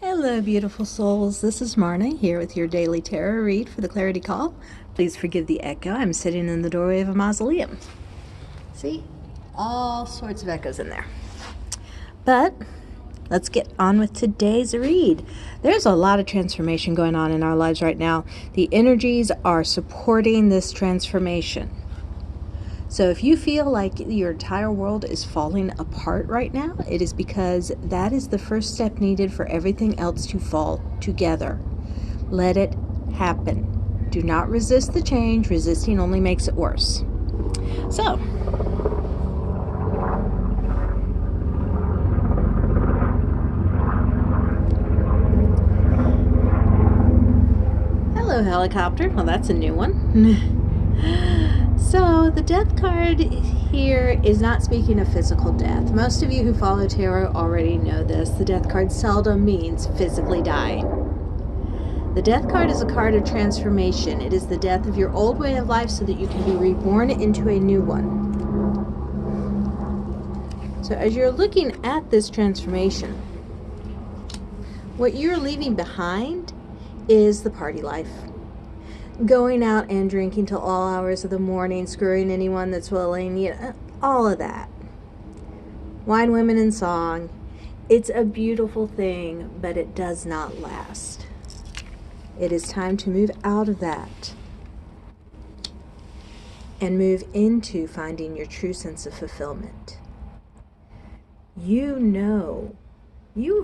Hello, beautiful souls. This is Marna here with your daily tarot read for the Clarity Call. Please forgive the echo. I'm sitting in the doorway of a mausoleum. See? All sorts of echoes in there. But let's get on with today's read. There's a lot of transformation going on in our lives right now. The energies are supporting this transformation. So if you feel like your entire world is falling apart right now, it is because that is the first step needed for everything else to fall together. Let it happen. Do not resist the change. Resisting only makes it worse. So, hello, helicopter. Well, that's a new one. So the death card here is not speaking of physical death. Most of you who follow tarot already know this. The death card seldom means physically dying. The death card is a card of transformation. It is the death of your old way of life so that you can be reborn into a new one. So as you're looking at this transformation, what you're leaving behind is the party life. Going out and drinking till all hours of the morning, screwing anyone that's willing, all of that. Wine, women, and song. It's a beautiful thing, but it does not last. It is time to move out of that and move into finding your true sense of fulfillment. You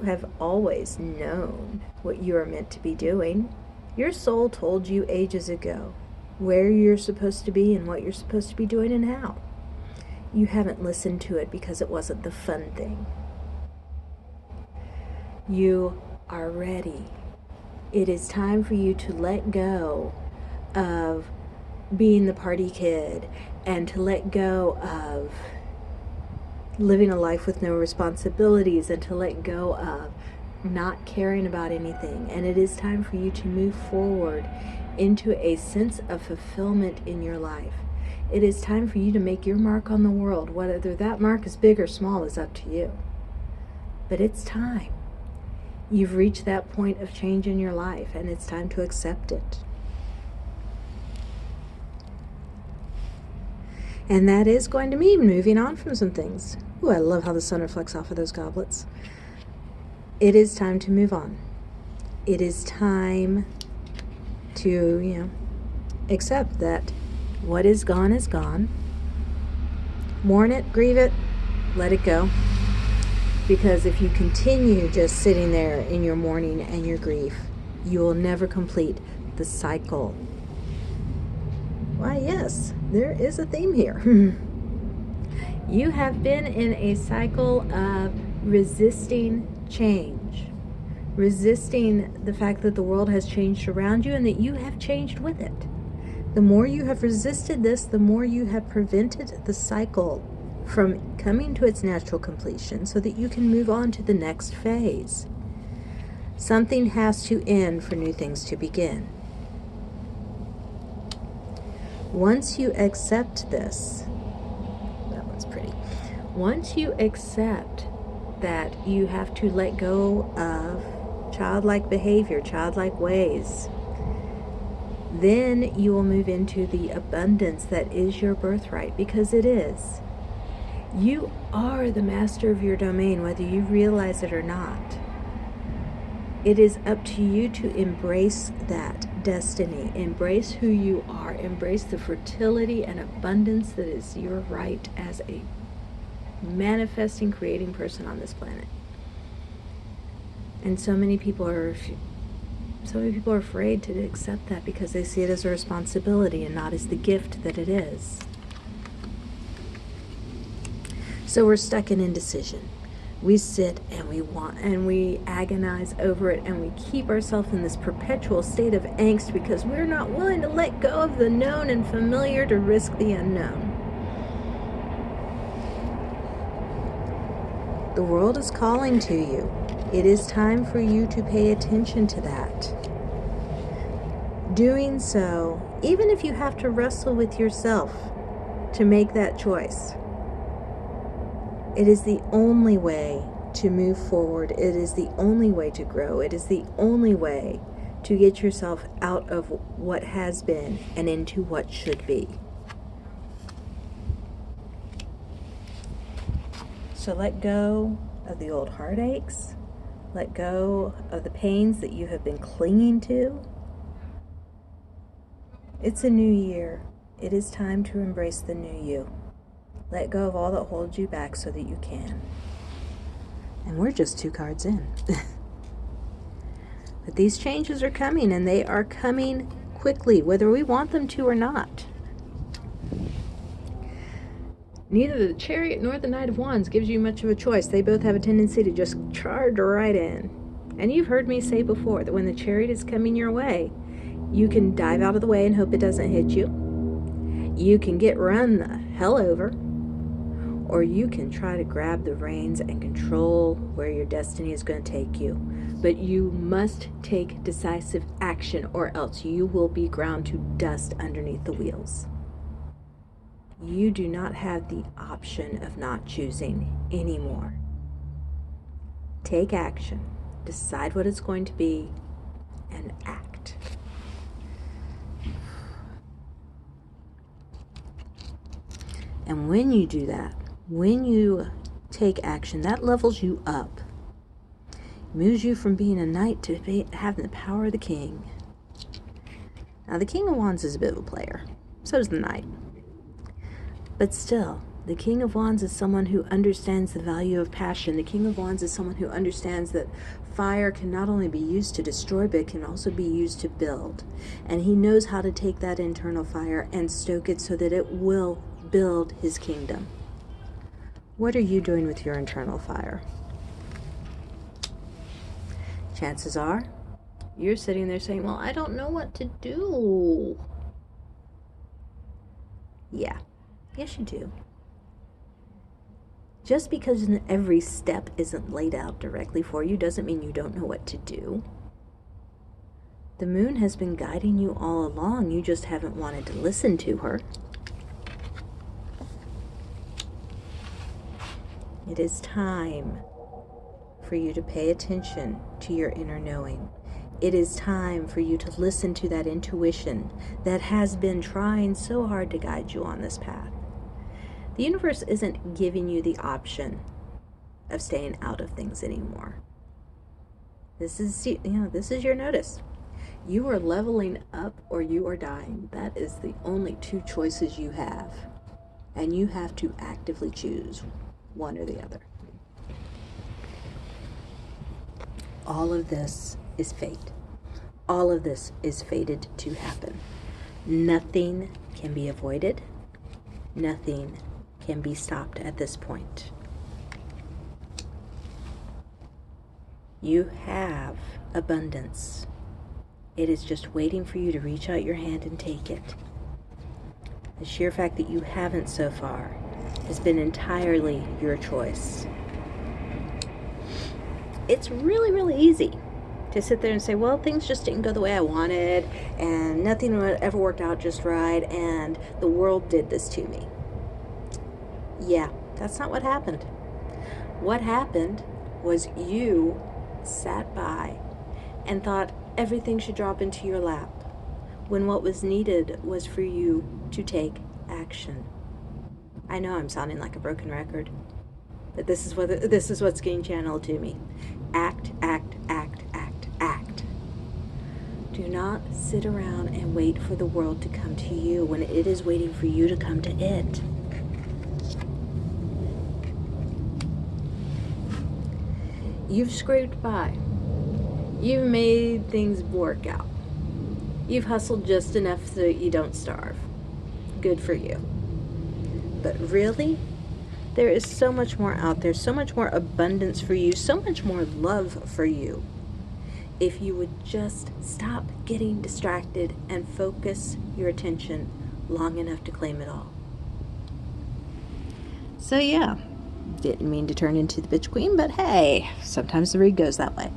have always known what you are meant to be doing. Your soul told you ages ago where you're supposed to be and what you're supposed to be doing and how. You haven't listened to it because it wasn't the fun thing. You are ready. It is time for you to let go of being the party kid and to let go of living a life with no responsibilities and to let go of not caring about anything. And it is time for you to move forward into a sense of fulfillment in your life. It is time for you to make your mark on the world. Whether that mark is big or small is up to you. But it's time. You've reached that point of change in your life, and it's time to accept it. And that is going to mean moving on from some things. Ooh, I love how the sun reflects off of those goblets. It is time to move on. It is time to, accept that what is gone is gone. Mourn it, grieve it, let it go. Because if you continue just sitting there in your mourning and your grief, you will never complete the cycle. Why, yes, there is a theme here. You have been in a cycle of resisting change, resisting the fact that the world has changed around you and that you have changed with it. The more you have resisted this, the more you have prevented the cycle from coming to its natural completion so that you can move on to the next phase. Something has to end for new things to begin. Once you accept this, that one's pretty. Once you accept that you have to let go of childlike behavior, childlike ways, then you will move into the abundance that is your birthright, because it is. You are the master of your domain, whether you realize it or not. It is up to you to embrace that destiny, embrace who you are, embrace the fertility and abundance that is your right as a manifesting, creating person on this planet. And so many people are afraid to accept that because they see it as a responsibility and not as the gift that it is. So we're stuck in indecision. We sit and we want and we agonize over it, and we keep ourselves in this perpetual state of angst because we're not willing to let go of the known and familiar to risk the unknown. The world is calling to you. It is time for you to pay attention to that. Doing so, even if you have to wrestle with yourself to make that choice, it is the only way to move forward. It is the only way to grow. It is the only way to get yourself out of what has been and into what should be. So let go of the old heartaches. Let go of the pains that you have been clinging to. It's a new year. It is time to embrace the new you. Let go of all that holds you back so that you can. And we're just 2 cards in. But these changes are coming, and they are coming quickly, whether we want them to or not. Neither the Chariot nor the Knight of Wands gives you much of a choice. They both have a tendency to just charge right in. And you've heard me say before that when the Chariot is coming your way, you can dive out of the way and hope it doesn't hit you. You can get run the hell over. Or you can try to grab the reins and control where your destiny is going to take you. But you must take decisive action, or else you will be ground to dust underneath the wheels. You do not have the option of not choosing anymore. Take action, decide what it's going to be, and act. And when you do that, when you take action, that levels you up. Moves you from being a knight to having the power of the king. Now, the King of Wands is a bit of a player. So is the knight. But still, the King of Wands is someone who understands the value of passion. The King of Wands is someone who understands that fire can not only be used to destroy, but can also be used to build. And he knows how to take that internal fire and stoke it so that it will build his kingdom. What are you doing with your internal fire? Chances are, you're sitting there saying, well, I don't know what to do. Yeah, yes you do. Just because every step isn't laid out directly for you doesn't mean you don't know what to do. The moon has been guiding you all along. You just haven't wanted to listen to her. It is time for you to pay attention to your inner knowing. It is time for you to listen to that intuition that has been trying so hard to guide you on this path. The universe isn't giving you the option of staying out of things anymore. This is your notice. You are leveling up or you are dying. That is the only 2 choices you have. And you have to actively choose one or the other. All of this is fate. All of this is fated to happen. Nothing can be avoided. Nothing can be stopped at this point. You have abundance. It is just waiting for you to reach out your hand and take it. The sheer fact that you haven't so far has been entirely your choice. It's really, really easy to sit there and say, well, things just didn't go the way I wanted, and nothing ever worked out just right, and the world did this to me. Yeah, that's not what happened. What happened was you sat by and thought everything should drop into your lap, when what was needed was for you to take action. I know I'm sounding like a broken record, but this is what's getting channeled to me. Act, act, act, act, act. Do not sit around and wait for the world to come to you when it is waiting for you to come to it. You've scraped by. You've made things work out. You've hustled just enough so that you don't starve. Good for you. But really, there is so much more out there, so much more abundance for you, so much more love for you. If you would just stop getting distracted and focus your attention long enough to claim it all. So yeah, didn't mean to turn into the bitch queen, but hey, sometimes the read goes that way.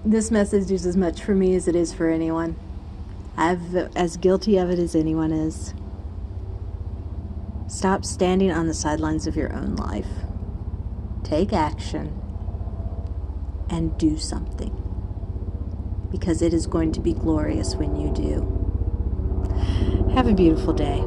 This message is as much for me as it is for anyone. I'm as guilty of it as anyone is. Stop standing on the sidelines of your own life. Take action and do something, because it is going to be glorious when you do. Have a beautiful day.